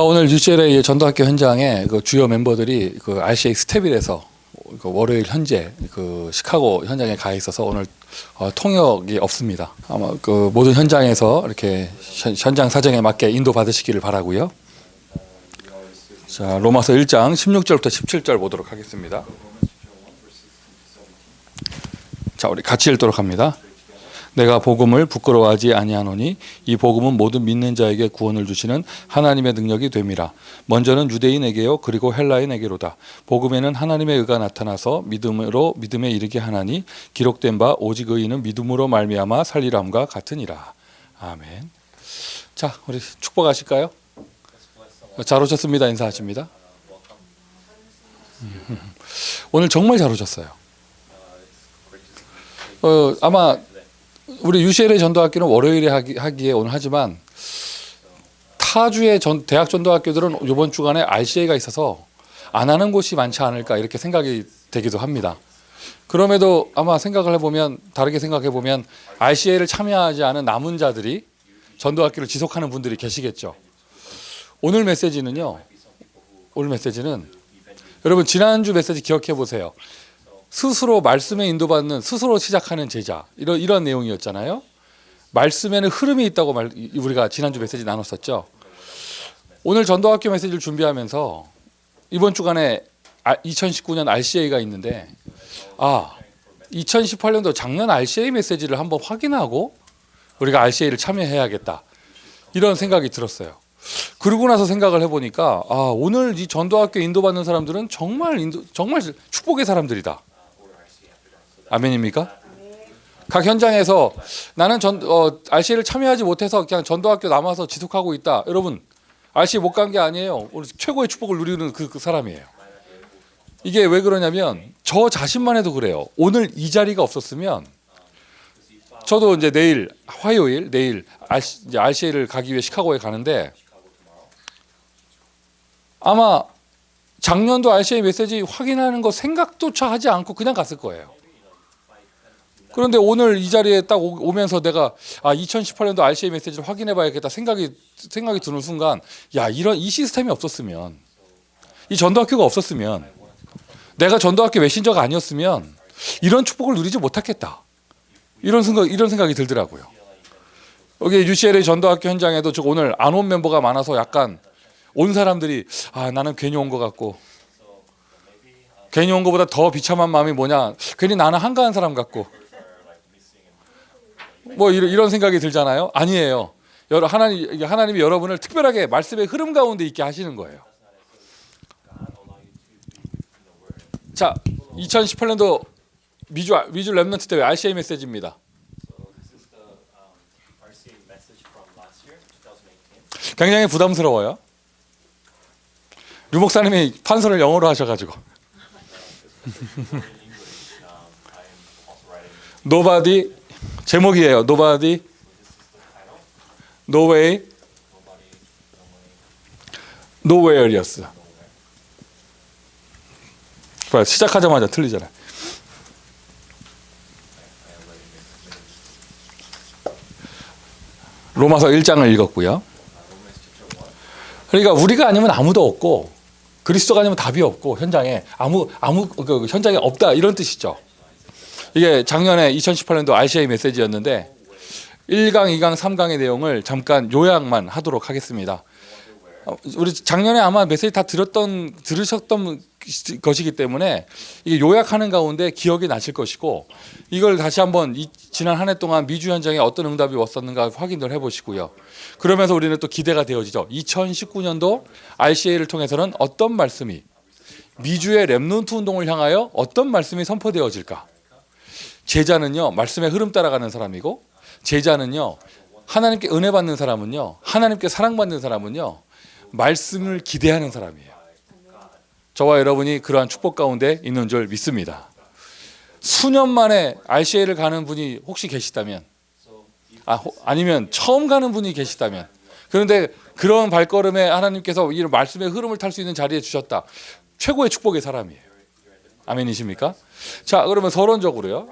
오늘 UCLA 전도학교 현장에 그 주요 멤버들이 그 RCA 스텝일에서 그 월요일 현재 그 시카고 현장에 가 있어서 오늘 통역이 없습니다. 아마 그 모든 현장에서 이렇게 현장 사정에 맞게 인도 받으시기를 바라고요. 자, 로마서 1장 16절부터 17절 보도록 하겠습니다. 자, 우리 같이 읽도록 합니다. 내가 복음을 부끄러워하지 아니하노니 이 복음은 모든 믿는 자에게 구원을 주시는 하나님의 능력이 됨이라. 먼저는 유대인에게요 그리고 헬라인에게로다. 복음에는 하나님의 의가 나타나서 믿음으로 믿음에 이르게 하나니 기록된 바 오직 의인은 믿음으로 말미암아 살리라 함과 같으니라. 아멘. 자, 우리 축복하실까요? 잘 오셨습니다. 인사하십니다. 오늘 정말 잘 오셨어요. 아마 우리 UCLA 전도학교는 월요일에 하기에 오늘 하지만 타주의 대학 전도학교들은 이번 주간에 RCA가 있어서 안 하는 곳이 많지 않을까 이렇게 생각이 되기도 합니다. 그럼에도 아마 생각을 해보면 다르게 생각해보면 RCA를 참여하지 않은 남은 자들이 전도학교를 지속하는 분들이 계시겠죠. 오늘 메시지는요. 오늘 메시지는 여러분 지난주 메시지 기억해 보세요. 스스로 말씀에 인도받는 스스로 시작하는 제자 이런 내용이었잖아요. 말씀에는 흐름이 있다고 우리가 지난주 메시지 나눴었죠. 오늘 전도학교 메시지를 준비하면서 이번 주간에 2019년 RCA가 있는데 2018년도 작년 RCA 메시지를 한번 확인하고 우리가 RCA를 참여해야겠다 이런 생각이 들었어요. 그러고 나서 생각을 해보니까 오늘 이 전도학교 인도받는 사람들은 정말 축복의 사람들이다. 아멘입니까? 각 현장에서 나는 RCA를 참여하지 못해서 그냥 전도학교 남아서 지속하고 있다. 여러분 RCA 못 간 게 아니에요. 오늘 최고의 축복을 누리는 그 사람이에요. 이게 왜 그러냐면 저 자신만 해도 그래요. 오늘 이 자리가 없었으면 저도 이제 내일 RCA를 가기 위해 시카고에 가는데 아마 작년도 RCA 메시지 확인하는 거 생각조차 하지 않고 그냥 갔을 거예요. 그런데 오늘 이 자리에 딱 오면서 내가 2018년도 RCA 메시지를 확인해 봐야겠다 생각이 드는 순간 이 시스템이 없었으면 이 전도학교가 없었으면 내가 전도학교 메신저가 아니었으면 이런 축복을 누리지 못했겠다. 이런 생각이 들더라고요. 여기 UCLA 전도학교 현장에도 오늘 안 온 멤버가 많아서 약간 온 사람들이 나는 괜히 온 것 같고 괜히 온 것보다 더 비참한 마음이 뭐냐 괜히 나는 한가한 사람 같고 뭐 이런 생각이 들잖아요. 아니에요. 하나님이 여러분을 특별하게 말씀의 흐름 가운데 있게 하시는 거예요. 자, 2018년도 미주 랩넌트 대회 RCA 메시지입니다. 굉장히 부담스러워요. 류 목사님이 판서를 영어로 하셔가지고 Nobody 제목이에요. Nobody, No way, Nowhere였어. 시작하자마자 틀리잖아요. 로마서 1장을 읽었고요. 그러니까 우리가 아니면 아무도 없고 그리스도가 아니면 답이 없고 현장에 현장에 없다 이런 뜻이죠. 이게 작년에 2018년도 RCA 메시지였는데 1강, 2강, 3강의 내용을 잠깐 요약만 하도록 하겠습니다. 우리 작년에 아마 메시지 다 들으셨던 것이기 때문에 이게 요약하는 가운데 기억이 나실 것이고 이걸 다시 한번 지난 한 해 동안 미주 현장에 어떤 응답이 왔었는가 확인을 해보시고요. 그러면서 우리는 또 기대가 되어지죠. 2019년도 RCA를 통해서는 어떤 말씀이 미주의 랩넌트 운동을 향하여 어떤 말씀이 선포되어질까? 제자는요 말씀의 흐름 따라가는 사람이고 제자는요 하나님께 은혜 받는 사람은요 하나님께 사랑받는 사람은요 말씀을 기대하는 사람이에요. 저와 여러분이 그러한 축복 가운데 있는 줄 믿습니다. 수년 만에 RCA를 가는 분이 혹시 계시다면 아니면 처음 가는 분이 계시다면 그런데 그런 발걸음에 하나님께서 이 말씀의 흐름을 탈 수 있는 자리에 주셨다. 최고의 축복의 사람이에요. 아멘이십니까? 자, 그러면 서론적으로요.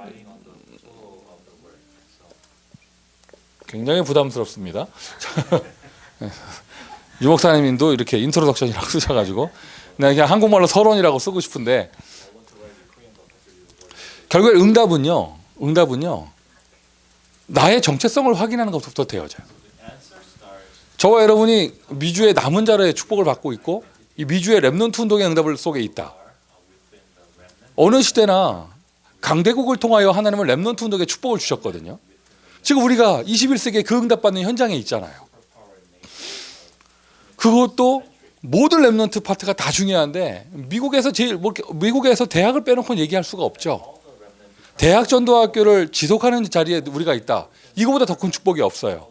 굉장히 부담스럽습니다. 유 목사님도 이렇게 인트로덕션이라고 쓰셔가지고 내가 그냥 한국말로 서론이라고 쓰고 싶은데 결국에 응답은요 나의 정체성을 확인하는 것부터 되어져요. 저와 여러분이 미주의 남은 자로의 축복을 받고 있고 이 미주의 렘넌트 운동의 응답을 속에 있다. 어느 시대나 강대국을 통하여 하나님은 렘넌트 운동의 축복을 주셨거든요. 지금 우리가 21세기에 그 응답받는 현장에 있잖아요. 그것도 모든 렘넌트 파트가 다 중요한데 미국에서 대학을 빼놓고 얘기할 수가 없죠. 대학 전도학교를 지속하는 자리에 우리가 있다. 이거보다 더 큰 축복이 없어요.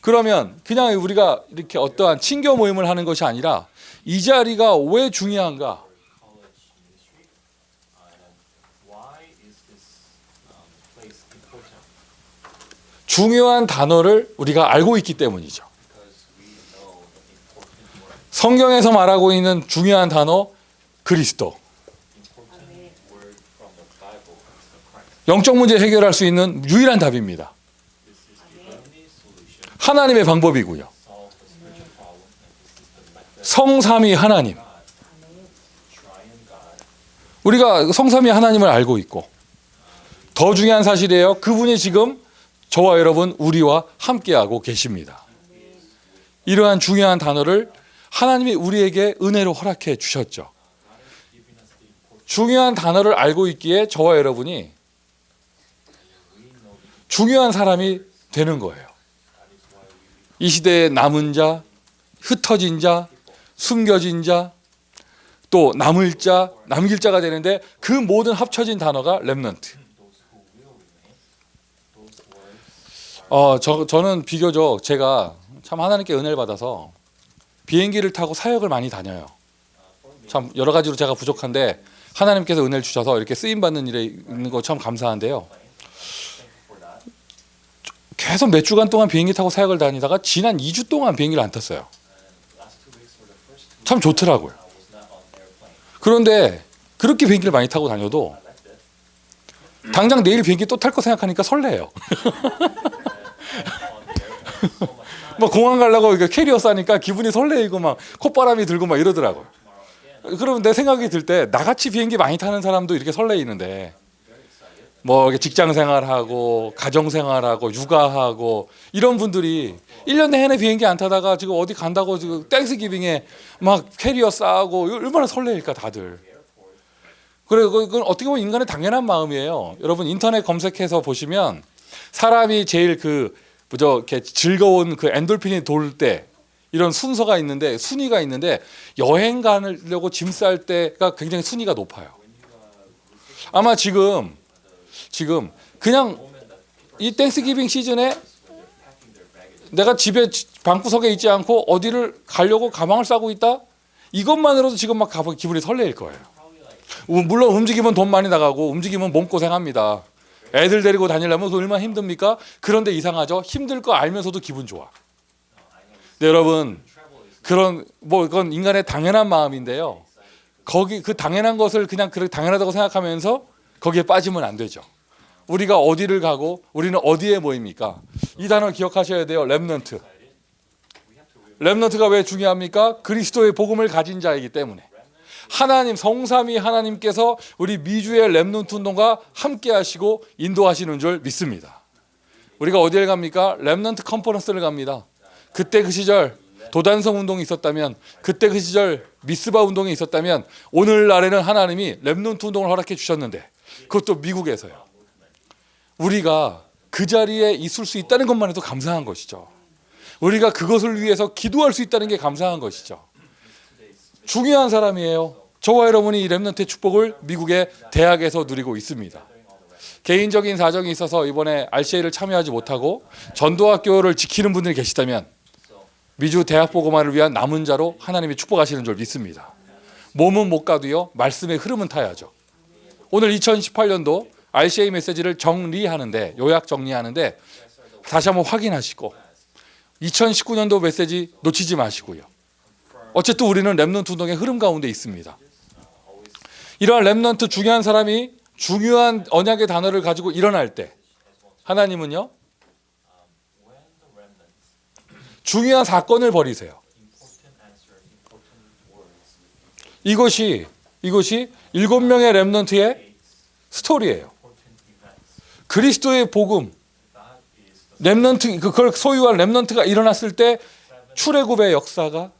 그러면 그냥 우리가 이렇게 어떠한 친교 모임을 하는 것이 아니라 이 자리가 왜 중요한가? 중요한 단어를 우리가 알고 있기 때문이죠. 성경에서 말하고 있는 중요한 단어 그리스도. 영적 문제 해결할 수 있는 유일한 답입니다. 하나님의 방법이고요. 성삼위 하나님. 우리가 성삼위 하나님을 알고 있고 더 중요한 사실이에요. 그분이 지금 저와 여러분 우리와 함께하고 계십니다. 이러한 중요한 단어를 하나님이 우리에게 은혜로 허락해 주셨죠. 중요한 단어를 알고 있기에 저와 여러분이 중요한 사람이 되는 거예요. 이 시대의 남은 자, 흩어진 자, 숨겨진 자, 또 남을 자, 남길 자가 되는데 그 모든 합쳐진 단어가 렘넌트. 저는 비교적 제가 참 하나님께 은혜를 받아서 비행기를 타고 사역을 많이 다녀요. 참 여러 가지로 제가 부족한데 하나님께서 은혜를 주셔서 이렇게 쓰임 받는 일에 있는 거 참 감사한데요. 계속 몇 주간 동안 비행기 타고 사역을 다니다가 지난 2주 동안 비행기를 안 탔어요. 참 좋더라고요. 그런데 그렇게 비행기를 많이 타고 다녀도 당장 내일 비행기 또 탈 거 생각하니까 설레요. 뭐 공항 가려고 캐리어 싸니까 기분이 설레이고 막 콧바람이 들고 막 이러더라고요. 그러면 내 생각이 들 때 나같이 비행기 많이 타는 사람도 이렇게 설레이는데 뭐 직장 생활하고 가정 생활하고 육아하고 이런 분들이 1년 내내 비행기 안 타다가 지금 어디 간다고 지금 땡스기빙에 막 캐리어 싸고 얼마나 설레일까 다들. 그래 그건 어떻게 보면 인간의 당연한 마음이에요. 여러분 인터넷 검색해서 보시면 사람이 제일 이렇게 즐거운 엔돌핀이 돌 때 이런 순서가 있는데 순위가 있는데 여행 가려고 짐 쌀 때가 굉장히 순위가 높아요. 아마 지금 그냥 이 땡스기빙 시즌에 내가 집에 방구석에 있지 않고 어디를 가려고 가방을 싸고 있다? 이것만으로도 지금 막 기분이 설레일 거예요. 물론 움직이면 돈 많이 나가고 움직이면 몸고생합니다. 애들 데리고 다니려면 얼마나 힘듭니까? 그런데 이상하죠. 힘들 거 알면서도 기분 좋아. 네, 여러분 그건 인간의 당연한 마음인데요. 그 당연한 것을 그냥 당연하다고 생각하면서 거기에 빠지면 안 되죠. 우리가 어디를 가고 우리는 어디에 모입니까? 이 단어 기억하셔야 돼요. 렘넌트. 렘넌트가 왜 중요합니까? 그리스도의 복음을 가진 자이기 때문에. 하나님 성삼위 하나님께서 우리 미주의 렘넌트 운동과 함께 하시고 인도하시는 줄 믿습니다. 우리가 어디에 갑니까? 렘넌트 컨퍼런스를 갑니다. 그때 그 시절 도단성 운동이 있었다면 그때 그 시절 미스바 운동이 있었다면 오늘날에는 하나님이 렘넌트 운동을 허락해 주셨는데 그것도 미국에서요. 우리가 그 자리에 있을 수 있다는 것만 해도 감사한 것이죠. 우리가 그것을 위해서 기도할 수 있다는 게 감사한 것이죠. 중요한 사람이에요. 저와 여러분이 이 렘넌트의 축복을 미국의 대학에서 누리고 있습니다. 개인적인 사정이 있어서 이번에 RCA를 참여하지 못하고 전도학교를 지키는 분들이 계시다면 미주 대학보고만을 위한 남은 자로 하나님이 축복하시는 줄 믿습니다. 몸은 못 가도요. 말씀의 흐름은 타야죠. 오늘 2018년도 RCA 메시지를 정리하는데 요약 정리하는데 다시 한번 확인하시고 2019년도 메시지 놓치지 마시고요. 어쨌든 우리는 렘넌트 운동의 흐름 가운데 있습니다. 이러한 렘넌트 중요한 사람이 중요한 언약의 단어를 가지고 일어날 때 하나님은요 중요한 사건을 벌이세요. 이것이 7명의 렘넌트의 스토리예요. 그리스도의 복음, 렘넌트, 그걸 소유한 렘넌트가 일어났을 때 출애굽의 역사가,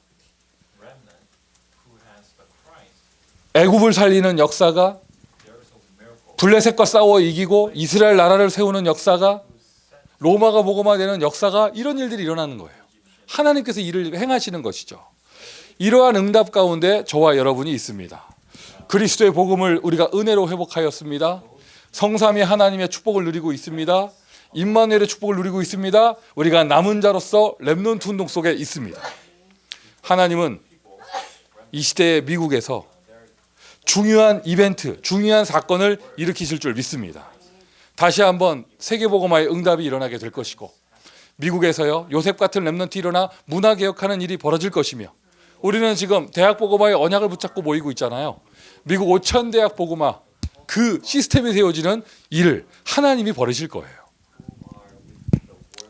애굽을 살리는 역사가, 블레셋과 싸워 이기고 이스라엘 나라를 세우는 역사가, 로마가 복음화되는 역사가, 이런 일들이 일어나는 거예요. 하나님께서 일을 행하시는 것이죠. 이러한 응답 가운데 저와 여러분이 있습니다. 그리스도의 복음을 우리가 은혜로 회복하였습니다. 성삼위 하나님의 축복을 누리고 있습니다. 임마누엘의 축복을 누리고 있습니다. 우리가 남은 자로서 렘넌트 운동 속에 있습니다. 하나님은 이 시대의 미국에서 중요한 이벤트, 중요한 사건을 일으키실 줄 믿습니다. 다시 한번 세계복음화의 응답이 일어나게 될 것이고, 미국에서요 요셉 같은 렘넌트 일어나 문화개혁하는 일이 벌어질 것이며, 우리는 지금 대학복음화의 언약을 붙잡고 모이고 있잖아요. 미국 5천 대학 복음화 그 시스템이 세워지는 일을 하나님이 벌이실 거예요.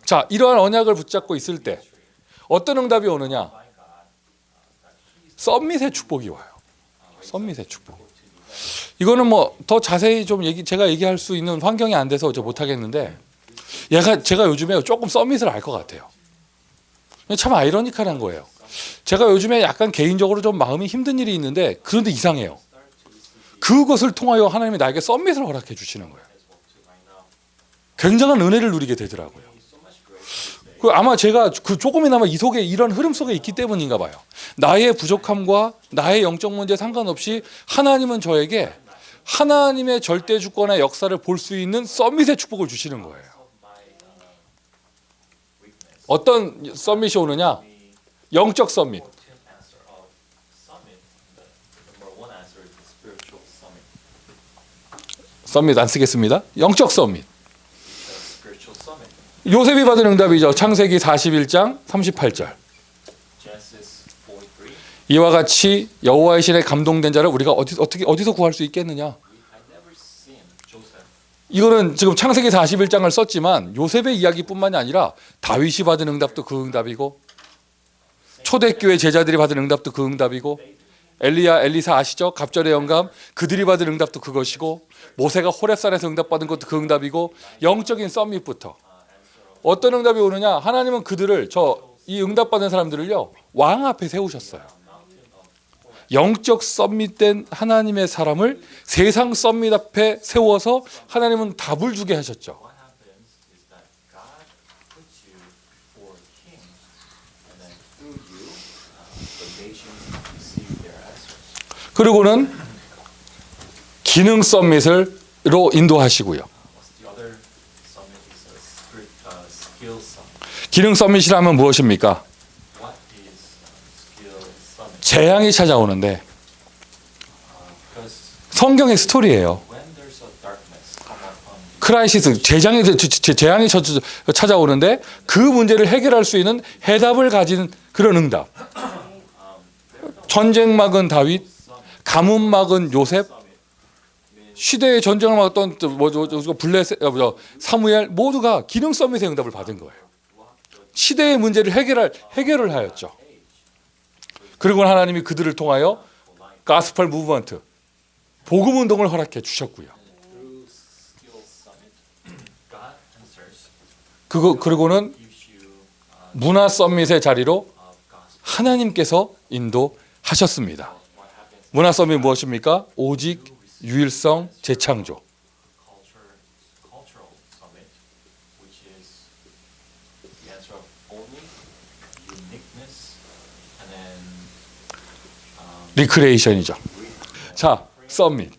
자, 이러한 언약을 붙잡고 있을 때 어떤 응답이 오느냐? 썸밋의 축복이 와요. 썸밋의 축복. 이거는 뭐 더 자세히 좀 제가 얘기할 수 있는 환경이 안 돼서 못 하겠는데, 제가 요즘에 조금 썸밋을 알 것 같아요. 참 아이러니컬한 거예요. 제가 요즘에 약간 개인적으로 좀 마음이 힘든 일이 있는데, 그런데 이상해요. 그것을 통하여 하나님이 나에게 썸밋을 허락해 주시는 거예요. 굉장한 은혜를 누리게 되더라고요. 아마 제가 조금이나마 이 속에 이런 흐름 속에 있기 때문인가 봐요. 나의 부족함과 나의 영적 문제 상관없이 하나님은 저에게 하나님의 절대 주권의 역사를 볼 수 있는 썸밋의 축복을 주시는 거예요. 어떤 썸밋이 오느냐? 영적 썸밋. 썸밋 안 쓰겠습니다. 영적 썸밋. 요셉이 받은 응답이죠. 창세기 41장 38절. 이와 같이 여호와의 신에 감동된 자를 우리가 어디서 구할 수 있겠느냐? 이거는 지금 창세기 41장을 썼지만 요셉의 이야기뿐만이 아니라 다윗이 받은 응답도 그 응답이고, 초대교회 제자들이 받은 응답도 그 응답이고, 엘리야, 엘리사 아시죠? 갑절의 영감, 그들이 받은 응답도 그것이고, 모세가 호렙산에서 응답받은 것도 그 응답이고, 영적인 썸밋부터 어떤 응답이 오느냐? 하나님은 그들을, 이 응답받은 사람들을요 왕 앞에 세우셨어요. 영적 썸밋된 하나님의 사람을 세상 썸밋 앞에 세워서 하나님은 답을 주게 하셨죠. 그리고는 기능 썸밋으로 인도하시고요. 기능 썸밋이라면 무엇입니까? 재앙이 찾아오는데, 성경의 스토리예요. 크라이시스, 재앙이 찾아오는데 그 문제를 해결할 수 있는 해답을 가진 그런 응답. 전쟁 막은 다윗, 가뭄 막은 요셉, 시대의 전쟁을 막았던 블레셋, 사무엘, 모두가 기능 서밋의 응답을 받은 거예요. 시대의 문제를 해결을 하였죠. 그리고 하나님이 그들을 통하여 가스펠 무브먼트, 복음 운동을 허락해 주셨고요. 그리고는 문화 서밋의 자리로 하나님께서 인도하셨습니다. 문화 서밋 무엇입니까? 오직 유일성 재창조. 리크레이션이죠. 자, 서밋.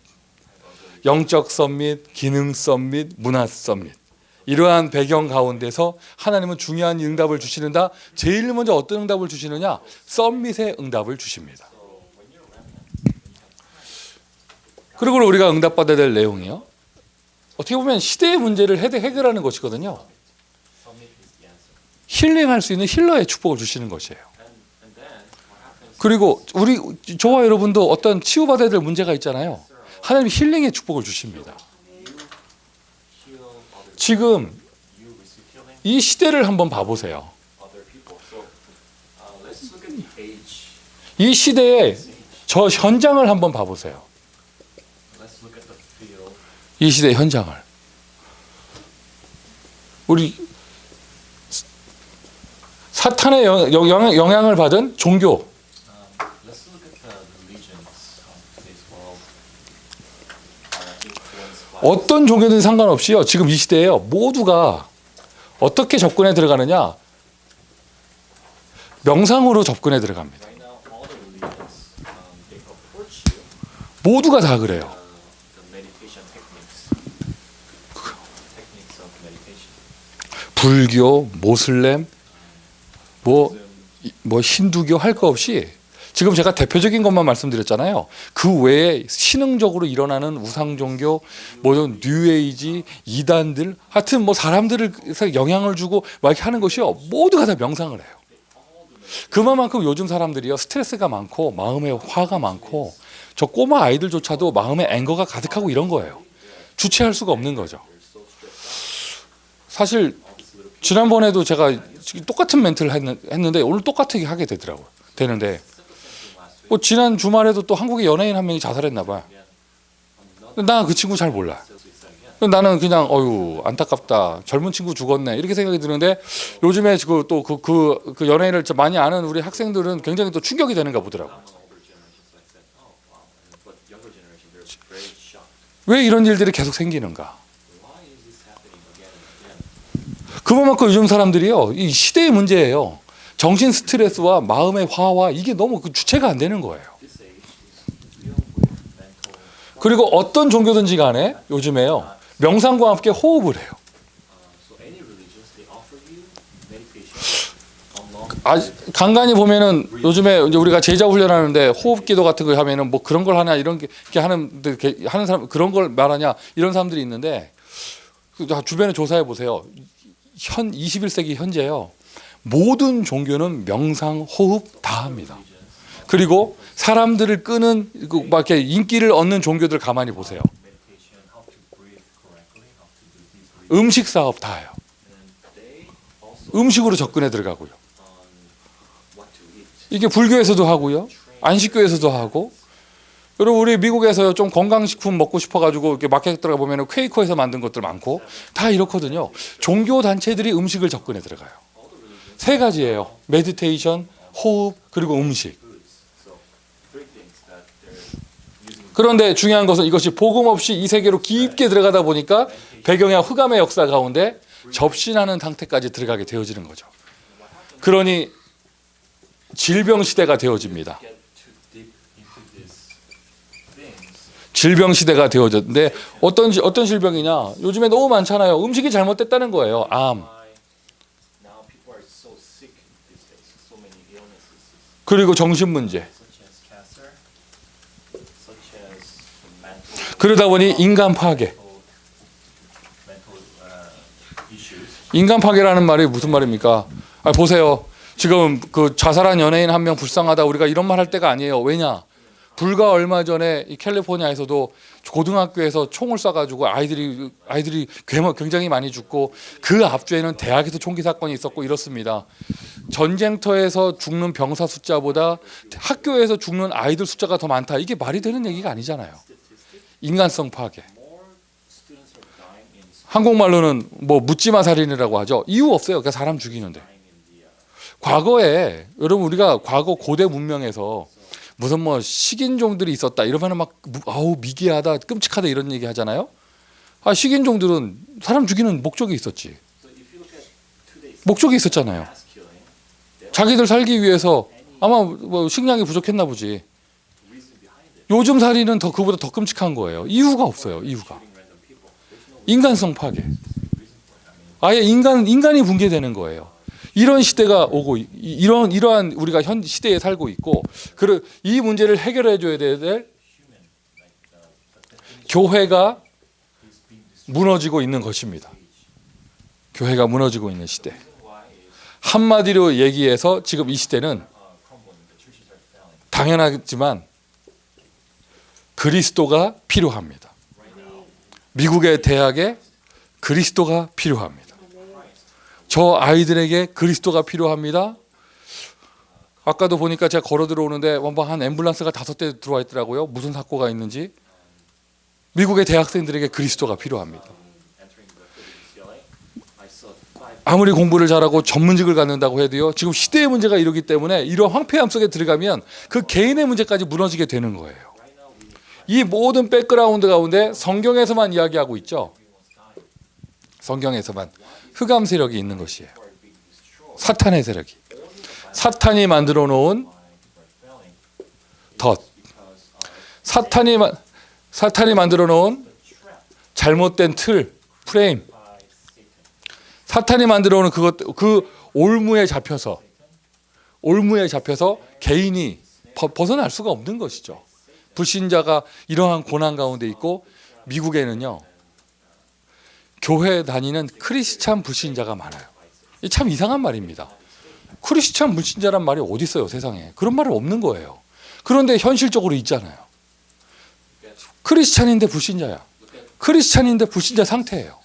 영적 서밋, 기능 서밋, 문화 서밋. 이러한 배경 가운데서 하나님은 중요한 응답을 주시는다. 제일 먼저 어떤 응답을 주시느냐? 서밋의 응답을 주십니다. 그리고 우리가 응답받아야 될 내용이요, 어떻게 보면 시대의 문제를 해결하는 것이거든요. 힐링할 수 있는 힐러의 축복을 주시는 것이에요. 그리고 저와 여러분도 어떤 치유받아야 될 문제가 있잖아요. 하나님이 힐링의 축복을 주십니다. 지금 이 시대를 한번 봐보세요. 이 시대에 저 현장을 한번 봐보세요. Let's look at the field. 이 시대의 현장을. 우리 사탄의 영향을 받은 종교. Let's look at the religions of today's world. Influenced by 어떤 종교든 상관없이요. 지금 이 시대에요. 모두가 어떻게 접근해 들어가느냐? 명상으로 접근해 들어갑니다. right now all the religions they approach you 모두가 다 그래요. the meditation techniques of meditation. 불교, 모슬렘, 뭐 힌두교 할 거 없이 지금 제가 대표적인 것만 말씀드렸잖아요. 그 외에 신흥적으로 일어나는 우상 종교, 뭐 뉴에이지, 이단들, 하여튼 뭐 사람들을 영향을 주고 막 이렇게 하는 것이요. 모두가 다 명상을 해요. 그만큼 요즘 사람들이요 스트레스가 많고 마음에 화가 많고 저 꼬마 아이들조차도 마음에 앵거가 가득하고 이런 거예요. 주체할 수가 없는 거죠. 사실 지난번에도 제가 똑같은 멘트를 했는데 오늘 똑같게 하게 되는데 뭐 지난 주말에도 또 한국의 연예인 한 명이 자살했나 봐. 나 그 친구 잘 몰라. 나는 그냥 어유 안타깝다. 젊은 친구 죽었네. 이렇게 생각이 드는데 요즘에 그 연예인을 많이 아는 우리 학생들은 굉장히 또 충격이 되는가 보더라고. But younger generation they're very shocked. 왜 이런 일들이 계속 생기는가? Why is this happening again and again? 그만큼 요즘 사람들이요. 이 시대의 문제예요. 정신 스트레스와 마음의 화와 이게 너무 그 주체가 안 되는 거예요. This age is filled with mental. 그리고 어떤 종교든지 간에 요즘에요. 명상과 함께 호흡을 해요. So any religions they offer you meditation along. 아, 간간히 보면은 요즘에 이제 우리가 제자 훈련하는데 호흡 기도 같은 거 하면은 뭐 그런 걸 하냐 이런 게 하는 사람 그런 걸 말하냐 이런 사람들이 있는데 주변에 조사해 보세요. 21세기 현재요. 모든 종교는 명상, 호흡 다 합니다. 그리고 사람들을 끄는 막 이렇게 인기를 얻는 종교들 가만히 보세요. Meditation, how to breathe correctly, how to do deep breathing. 음식 사업 다 해요. And they also 음식으로 접근해 들어가고요. on what to eat. 이게 불교에서도 하고요. 안식교에서도 하고. 여러분 우리 미국에서 좀 건강식품 먹고 싶어가지고 이렇게 마켓 들어가 보면은 퀘이커에서 만든 것들 많고 다 이렇거든요. 종교 단체들이 음식을 접근해 들어가요. 세 가지예요. 메디테이션, 호흡 그리고 음식. So three things that they're using. 그런데 중요한 것은 이것이 복음 없이 이 세계로 깊게 들어가다 보니까 배경야 흑암의 역사 가운데 접신하는 상태까지 들어가게 되어지는 거죠. 그러니 질병 시대가 되어집니다. Get too deep into these things. 질병 시대가 되어졌는데 어떤 질병이냐? 요즘에 너무 많잖아요. 음식이 잘못됐다는 거예요. 암. Why now people are so sick these days? So many illnesses, 그리고 정신 문제. such as cancer, such as mental. 그러다 보니 인간 파괴. mental issues. 인간 파괴라는 말이 무슨 말입니까? 보세요. 지금 그 자살한 연예인 한 명 불쌍하다 우리가 이런 말 할 때가 아니에요. 왜냐? 불과 얼마 전에 이 캘리포니아에서도 고등학교에서 총을 쏴가지고 아이들이 굉장히 많이 죽고 그 앞주에는 대학에서 총기 사건이 있었고 이렇습니다. 전쟁터에서 죽는 병사 숫자보다 학교에서 죽는 아이들 숫자가 더 많다. 이게 말이 되는 얘기가 아니잖아요. 인간성 파괴. More students are dying in 한국말로는 뭐 묻지마 살인이라고 하죠. 이유 없어요. 그냥 사람 죽이는데. 과거에 여러분 우리가 과거 고대 문명에서 무슨 뭐 식인종들이 있었다 이러면은 막 아우 미개하다 끔찍하다 이런 얘기 하잖아요. 식인종들은 사람 죽이는 목적이 있었지. So if you look at today's 목적이 있었잖아요. mass killing, 자기들 살기 위해서 아마 뭐 식량이 부족했나 보지. reason behind it, 요즘 살인은 그보다 더 끔찍한 거예요. 이유가 없어요. 이유가 shooting random people. There's no 인간성 파괴. reason for it. I mean, 아예 인간이 붕괴되는 거예요. 이런 시대가 오고 이러한 우리가 현 시대에 살고 있고 이 문제를 해결해 줘야 될 human, like the 교회가 is being destroyed. 무너지고 있는 것입니다. 교회가 무너지고 있는 시대. Why is 한마디로 얘기해서 지금 이 시대는 crumbling? The churches are failing 당연하지만 그리스도가 필요합니다. right now. 미국의 대학에 그리스도가 필요합니다. 저 아이들에게 그리스도가 필요합니다. 아까도 보니까 제가 걸어 들어오는데 한 앰뷸런스가 5대 들어와 있더라고요. 무슨 사고가 있는지. 미국의 대학생들에게 그리스도가 필요합니다. entering the UCLA, I saw 5 아무리 공부를 잘하고 전문직을 갖는다고 해도요. 지금 시대의 문제가 이러기 때문에 이런 황폐함 속에 들어가면 그 개인의 문제까지 무너지게 되는 거예요. right now we 이 모든 백그라운드 가운데 성경에서만 이야기하고 있죠. 성경에서만 흑암 세력이 있는 것이에요. are being destroyed. 사탄의 세력이. 사탄이 만들어 놓은 Why we're failing 덫. because of 사탄이 만들어 놓은 the trap 잘못된 틀, 프레임. by Satan. 사탄이 만들어 놓은 그 올무에 잡혀서 개인이 벗어날 수가 없는 것이죠. 불신자가 이러한 고난 가운데 있고 미국에는요. 교회 다니는 크리스찬 불신자가 많아요. 이 참 이상한 말입니다. 크리스찬 불신자란 말이 어디 있어요, 세상에. 그런 말은 없는 거예요. 그런데 현실적으로 있잖아요. 크리스찬인데 불신자야. 크리스찬인데 불신자 상태예요.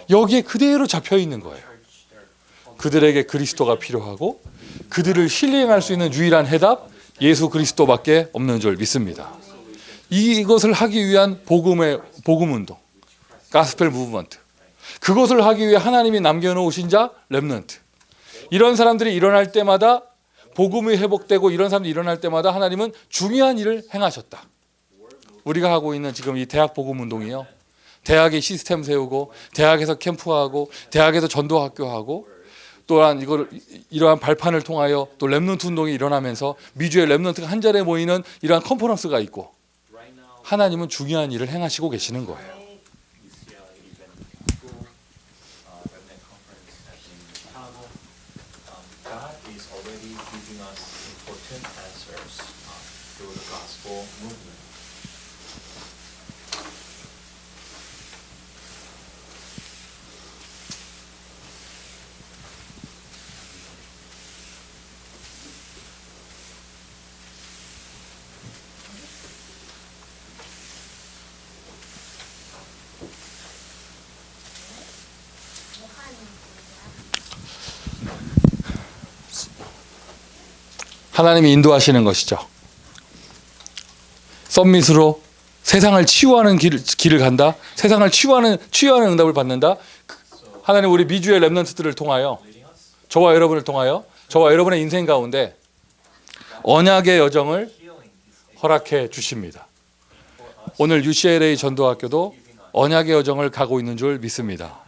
여기에 그대로 잡혀 있는 거예요. 그들에게 그리스도가 필요하고 그들을 힐링할 수 있는 유일한 해답 예수 그리스도밖에 없는 줄 믿습니다. 이것을 하기 위한 복음 운동, 가스펠 무브먼트. 그것을 하기 위해 하나님이 남겨놓으신 자 렘넌트. 이런 사람들이 일어날 때마다 복음이 회복되고 이런 사람들이 일어날 때마다 하나님은 중요한 일을 행하셨다. 우리가 하고 있는 지금 이 대학 복음 운동이요. 대학에 시스템 세우고 대학에서 캠프하고 대학에서 전도학교하고 또한 이러한 발판을 통하여 또 렘넌트 운동이 일어나면서 미주의 렘넌트가 한 자리에 모이는 이러한 컨퍼런스가 있고 Right now, 하나님은 중요한 일을 행하시고 계시는 거예요. UCLA even school, Remnant Conference in Chicago, God is already giving us important answers through the gospel movement. 하나님이 인도하시는 것이죠. 썸밋으로 세상을 치유하는 길을 간다. 세상을 치유하는 응답을 받는다. 하나님 우리 미주의 렘넌트들을 통하여 저와 여러분을 통하여 저와 여러분의 인생 가운데 언약의 여정을 허락해 주십니다. 오늘 UCLA 전도학교도 언약의 여정을 가고 있는 줄 믿습니다.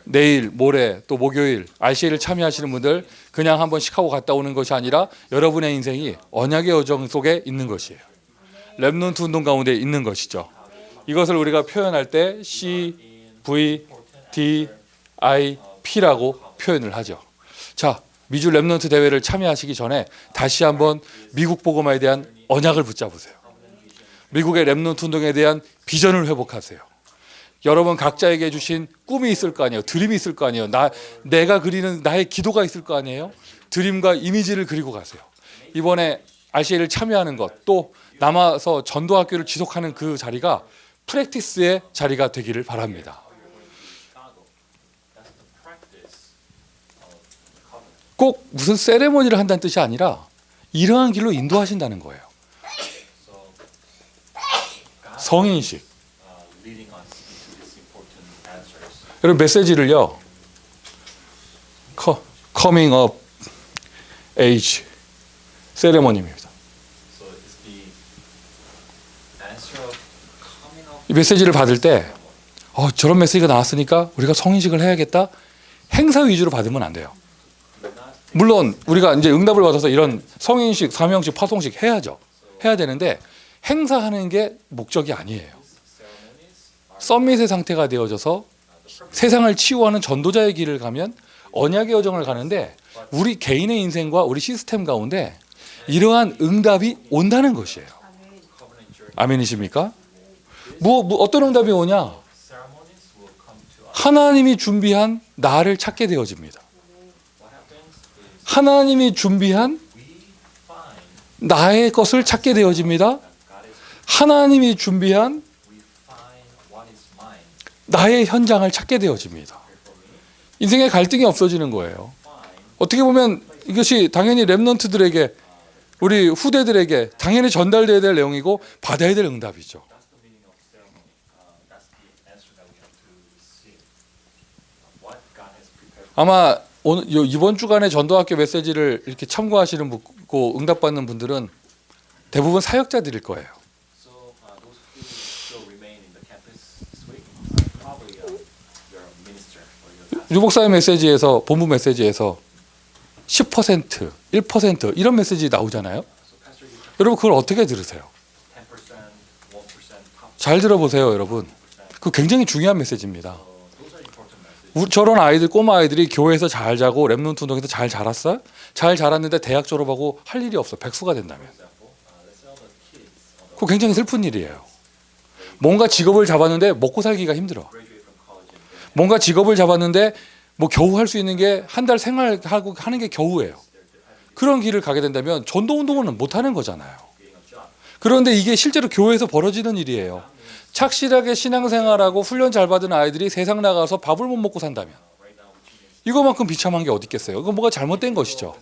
내일, 모레, 또 목요일 RCA를 참여하시는 분들 그냥 한번 시카고 갔다 오는 것이 아니라 여러분의 인생이 언약의 여정 속에 있는 것이에요. 렘넌트 운동 가운데 있는 것이죠. 이것을 우리가 표현할 때 CVDIP라고 표현을 하죠. 자, 미주 렘넌트 대회를 참여하시기 전에 다시 한번 미국 복음화에 대한 언약을 붙잡으세요. 미국의 렘넌트 운동에 대한 비전을 회복하세요. 여러분 각자에게 주신 꿈이 있을 거 아니에요. 드림이 있을 거 아니에요. 내가 그리는 나의 기도가 있을 거 아니에요. 드림과 이미지를 그리고 가세요. 이번에 RCA를 참여하는 것, 또 남아서 전도학교를 지속하는 그 자리가 프랙티스의 자리가 되기를 바랍니다. 꼭 무슨 세레모니를 한다는 뜻이 아니라 이러한 길로 인도하신다는 거예요. 성인식. 여러분 메시지를요. Coming of Age 세레모니입니다. 이 메시지를 받을 때 저런 메시지가 나왔으니까 우리가 성인식을 해야겠다. 행사 위주로 받으면 안 돼요. 물론 우리가 이제 응답을 받아서 이런 성인식, 사명식, 파송식 해야죠. 해야 되는데 행사하는 게 목적이 아니에요. 썸밋의 상태가 되어져서 세상을 치유하는 전도자의 길을 가면 언약의 여정을 가는데 우리 개인의 인생과 우리 시스템 가운데 이러한 응답이 온다는 것이에요. 아멘이십니까? 어떤 응답이 오냐? 하나님이 준비한 나를 찾게 되어집니다. 하나님이 준비한 나의 것을 찾게 되어집니다. 하나님이 준비한 나의 현장을 찾게 되어집니다. 인생의 갈등이 없어지는 거예요. 어떻게 보면 이것이 당연히 렘넌트들에게 우리 후대들에게 당연히 전달돼야 될 내용이고 받아야 될 응답이죠. That's the meaning of ceremony. That's the answer that we have to receive. What God has prepared. 아마 오늘 이번 주간의 전도학교 메시지를 이렇게 참고하시는 고 응답받는 분들은 대부분 사역자들일 거예요. So those who still remain in the campus this week, probably you're a minister or you're a pastor. 유복사의 메시지에서 본부 메시지에서 10%, 1% 이런 메시지 나오잖아요. So pastor, you have 여러분 그걸 어떻게 들으세요? 10%, 1%, top 잘 들어보세요, 여러분. 그 굉장히 중요한 메시지입니다. those are important messages. 저런 아이들, 꼬마 아이들이 교회에서 잘 자고 렘넌트 운동에서 잘 자랐어요? 잘 자랐는데 대학 졸업하고 할 일이 없어. 백수가 된다면. For example, let's say all the kids on the 그거 굉장히 슬픈 일이에요. 뭔가 직업을 잡았는데 먹고 살기가 힘들어. graduate from college and they're 뭔가 직업을 잡았는데 뭐 겨우 할 수 있는 게 한 달 생활하고 하는 게 겨우예요. 그런 길을 가게 된다면 전도 운동은 못 하는 거잖아요. getting a job. 그런데 이게 실제로 교회에서 벌어지는 일이에요. 착실하게 신앙생활하고 훈련 잘 받은 아이들이 세상 나가서 밥을 못 먹고 산다면 Right now, which means 이거만큼 비참한 게 어디 있겠어요. 이거 뭐가 잘못된 것이죠.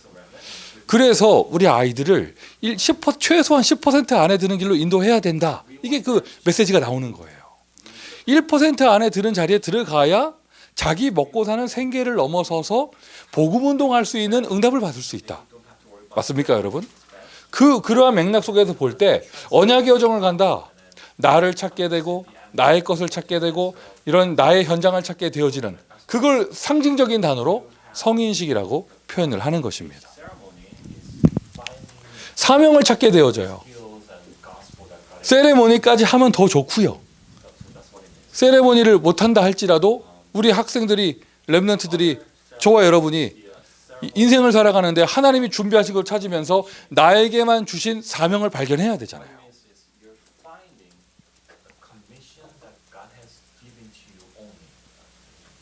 그래서 우리 아이들을 10% 최소한 10% 안에 드는 길로 인도해야 된다. 이게 그 메시지가 나오는 거예요. 1% 안에 드는 자리에 들어가야 자기 먹고 사는 생계를 넘어서서 복음 운동할 수 있는 응답을 받을 수 있다. 맞습니까, 여러분? 그러한 맥락 속에서 볼 때 언약의 여정을 간다. 나를 찾게 되고 나의 것을 찾게 되고 이런 나의 현장을 찾게 되어지는 그걸 상징적인 단어로 성인식이라고 표현을 하는 것입니다. ceremony is finding 사명을 찾게 되어져요. skills and gospel that God has. 세레모니까지 하면 더 좋고요. So that's what it means. 세레모니를 못한다 할지라도 우리 학생들이 렘넌트들이 저와 여러분이 인생을 살아가는데 하나님이 준비하신 걸 찾으면서 나에게만 주신 사명을 발견해야 되잖아요. Means is you're finding the commission that God has given to you only.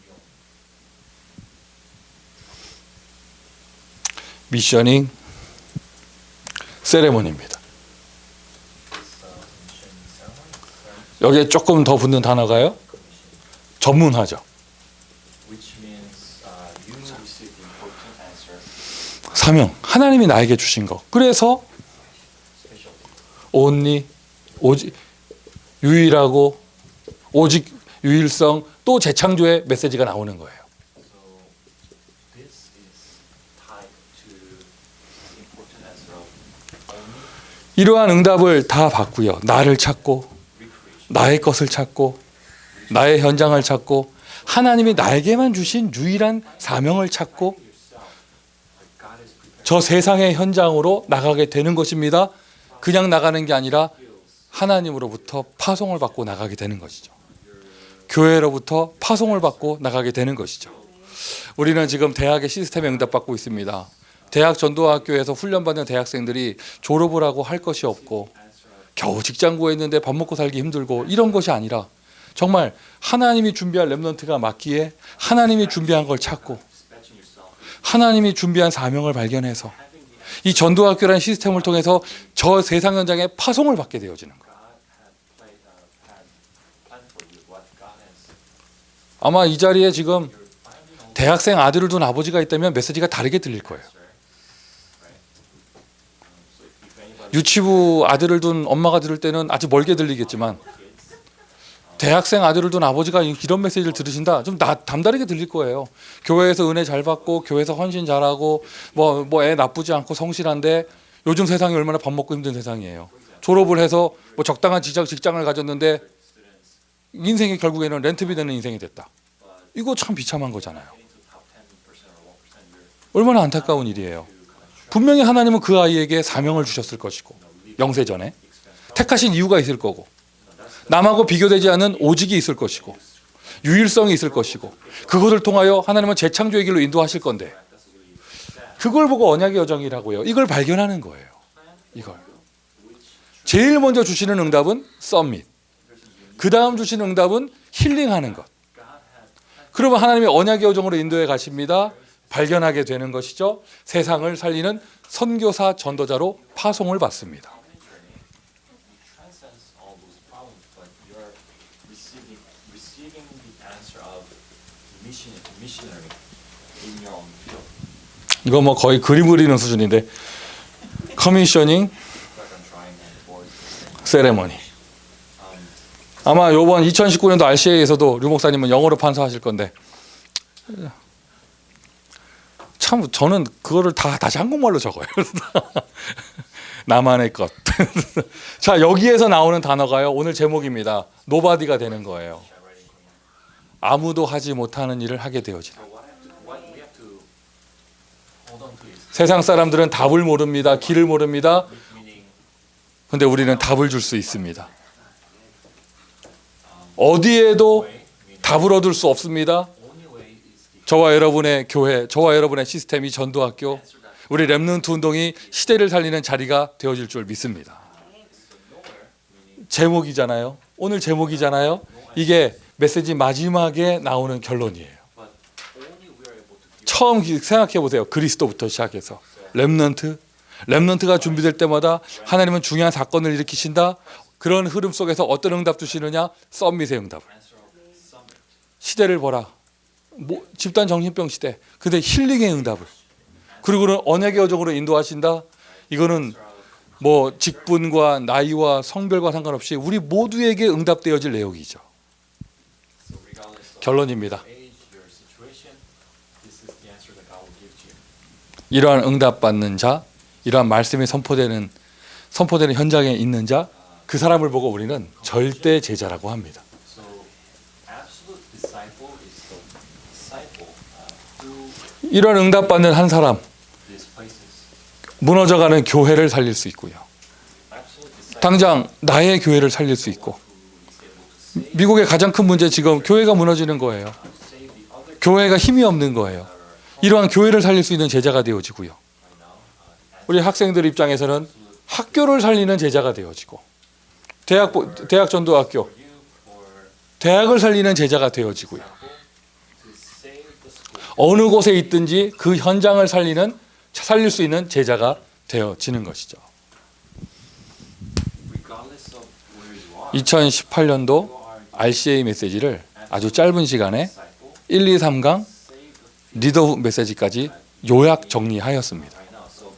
You only. 미셔닝 세레모니입니다. This mission ceremony, 여기에 조금 더 붙는 단어가요. commission, 전문화죠. which means you receive the important answer, 사명. 하나님이 나에게 주신 것. 그래서 specialty. only 오직 유일하고 오직 유일성 또 재창조의 메시지가 나오는 거예요. So this is tied to the important answer of only 이러한 응답을 다 받고요. 나를 찾고 recreation. 나의 것을 찾고 나의 현장을 찾고 하나님이 나에게만 주신 유일한 사명을 찾고 Yourself, that God has prepared 저 세상의 현장으로 나가게 되는 것입니다. 그냥 나가는 게 아니라 하나님으로부터 파송을 받고 나가게 되는 것이죠. 교회로부터 파송을 받고 나가게 되는 것이죠. 우리는 지금 대학의 시스템에 응답받고 있습니다. 대학 전도학교에서 훈련받는 대학생들이 졸업을 하고 할 것이 없고 겨우 직장 구했는데 밥 먹고 살기 힘들고 이런 것이 아니라 정말 하나님이 준비한 렘넌트가 맞기에 하나님이 준비한 걸 찾고 dispatching yourself, 하나님이 준비한 사명을 발견해서 having the 이 전도학교라는 시스템을 통해서 저 세상 현장에 파송을 받게 되어지는 거예요. God had planned for you what God has. 아마 이 자리에 지금 You're finding all 대학생 아들을 둔 아버지가 있다면 메시지가 다르게 들릴 거예요. right? So if anybody 유치부 아들을 둔 엄마가 들을 때는 아주 멀게 들리겠지만 대학생 아들을 둔 아버지가 이런 메시지를 들으신다 좀 남다르게 들릴 거예요. 교회에서 은혜 잘 받고 교회에서 헌신 잘하고 뭐 애 나쁘지 않고 성실한데 요즘 세상이 얼마나 밥 먹고 힘든 세상이에요. 졸업을 해서 뭐 적당한 직장을 가졌는데 인생이 결국에는 렌트비 되는 인생이 됐다. 이거 참 비참한 거잖아요. getting to top 10% or 1%, you're 얼마나 안타까운 일이에요. 분명히 하나님은 그 아이에게 사명을 주셨을 것이고 영세전에 택하신 이유가 있을 거고 남하고 비교되지 않은 오직이 있을 것이고 유일성이 있을 것이고 그것을 통하여 하나님은 재창조의 길로 인도하실 건데 그걸 보고 언약의 여정이라고요. 이걸 발견하는 거예요. 이걸 제일 먼저 주시는 응답은 썸밋, 그 다음 주시는 응답은 힐링하는 것. 그러면 하나님이 언약의 여정으로 인도해 가십니다. 발견하게 되는 것이죠. 세상을 살리는 선교사 전도자로 파송을 받습니다. transcends all those problems, but you're receiving the answer of missionary in your own field. 이거 뭐 거의 그림 그리는 수준인데 커미셔닝 like I'm trying on board. 세레머니. 아마 요번 2019년도 RCA에서도 류 목사님은 영어로 판사하실 건데 참 저는 그거를 다 다시 한국말로 적어요. 나만의 것. 자, 여기에서 나오는 단어가요. 오늘 제목입니다. 노바디가 되는 거예요. 아무도 하지 못하는 일을 하게 되어지다. What we have to hold on to is 세상 사람들은 답을 모릅니다. 길을 모릅니다. meaning 근데 우리는 답을 줄 수 있습니다. 어디에도 답을 얻을 수 없습니다. only way is the 저와 여러분의 교회, 저와 여러분의 시스템이 전도학교, 우리 렘넌트 운동이 시대를 살리는 자리가 되어질 줄 믿습니다. 제목이잖아요. 오늘 제목이잖아요. 이게 메시지 마지막에 나오는 결론이에요. but only we are able to give 처음 생각해 보세요. 그리스도부터 시작해서 렘넌트가 준비될 때마다 하나님은 중요한 사건을 일으키신다. 그런 흐름 속에서 어떤 응답 주시느냐? 썸밋의 응답을. answer of summit. 시대를 보라. 집단 정신병 시대. 근데 힐링의 응답을. 그리고는 언약의 여정으로 인도하신다. 이거는 뭐 직분과 나이와 성별과 상관없이 우리 모두에게 응답되어질 내용이죠. So regardless of 결론입니다. age, your situation, this is the answer that God will give to you. 이러한 응답받는 자, 이러한 말씀이 선포되는 현장에 있는 자, 그 사람을 보고 우리는 절대 제자라고 합니다. So absolute disciple is the disciple who 이런 응답받는 한 사람, these places. 무너져가는 교회를 살릴 수 있고요. Absolute disciple 당장 나의 교회를 살릴 수 있고. who is able to save, 미국의 가장 큰 문제 지금 교회가 무너지는 거예요. save the other 교회가 힘이 없는 거예요. 이러한 교회를 살릴 수 있는 제자가 되어지고요. right now. 우리 학생들 입장에서는 학교를 살리는 제자가 되어지고, 대학 전도학교, For you, for 대학을 살리는 제자가 되어지고요. to save the school. 어느 곳에 있든지 그 현장을 살릴 수 있는 제자가 되어지는 것이죠. Regardless of where you are, 2018년도 you are RCA 메시지를 아주 짧은 시간에 disciple. 1, 2, 3강 Save the 리더 메시지까지 요약 정리하였습니다. right now. So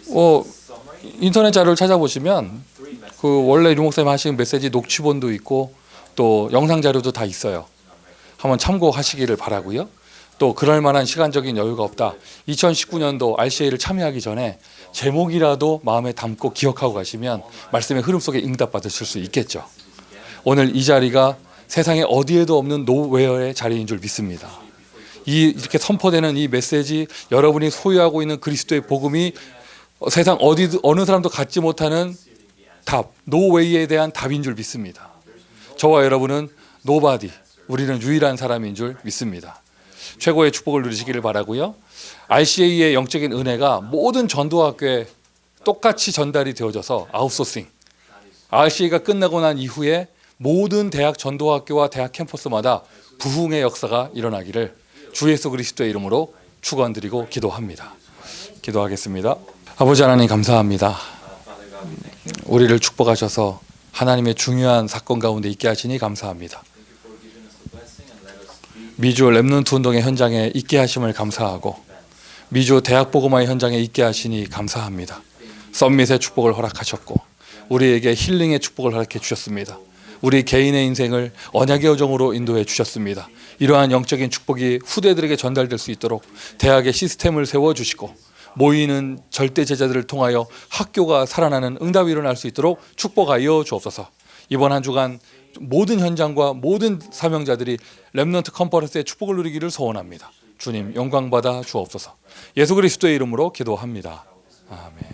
this 어, summary, 인터넷 자료를 찾아보시면 three messages. 그 원래 류 목사님 하신 메시지 녹취본도 있고 또 영상 자료도 다 있어요. 한번 참고하시기를 바라고요. 또 그럴 만한 시간적인 여유가 없다. 2019년도 RCA를 참여하기 전에 제목이라도 마음에 담고 기억하고 가시면 말씀의 흐름 속에 응답받으실 수 있겠죠. 오늘 이 자리가 세상에 어디에도 없는 노웨어의 자리인 줄 믿습니다. 이렇게 선포되는 이 메시지, 여러분이 소유하고 있는 그리스도의 복음이 세상 어느 사람도 갖지 못하는 답, 노웨이에 대한 답인 줄 믿습니다. 저와 여러분은 노바디, 우리는 유일한 사람인 줄 믿습니다. 최고의 축복을 누리시기를 바라고요. RCA의 영적인 은혜가 모든 전도학교에 똑같이 전달이 되어져서 아웃소싱. RCA가 끝나고 난 이후에 모든 대학 전도학교와 대학 캠퍼스마다 부흥의 역사가 일어나기를 주 예수 그리스도의 이름으로 축원드리고 기도합니다. 기도하겠습니다. 아버지 하나님 감사합니다. Father God, we thank you. 우리를 축복하셔서 하나님의 중요한 사건 가운데 있게 하시니 감사합니다. Thank you for giving us the blessing and let us be 미주 렘넌트 운동의 현장에 있게 하심을 감사하고 미주 대학 복음화의 현장에 있게 하시니 감사합니다. 썸밋의 축복을 허락하셨고 우리에게 힐링의 축복을 허락해 주셨습니다. 우리 개인의 인생을 언약의 여정으로 인도해 주셨습니다. 이러한 영적인 축복이 후대들에게 전달될 수 있도록 대학의 시스템을 세워주시고 모이는 절대 제자들을 통하여 학교가 살아나는 응답이 일어날 수 있도록 축복하여 주옵소서. 이번 한 주간 모든 현장과 모든 사명자들이 렘넌트 컨퍼런스의 축복을 누리기를 소원합니다. 주님 영광 받아 주옵소서. 예수 그리스도의 이름으로 기도합니다. 아멘.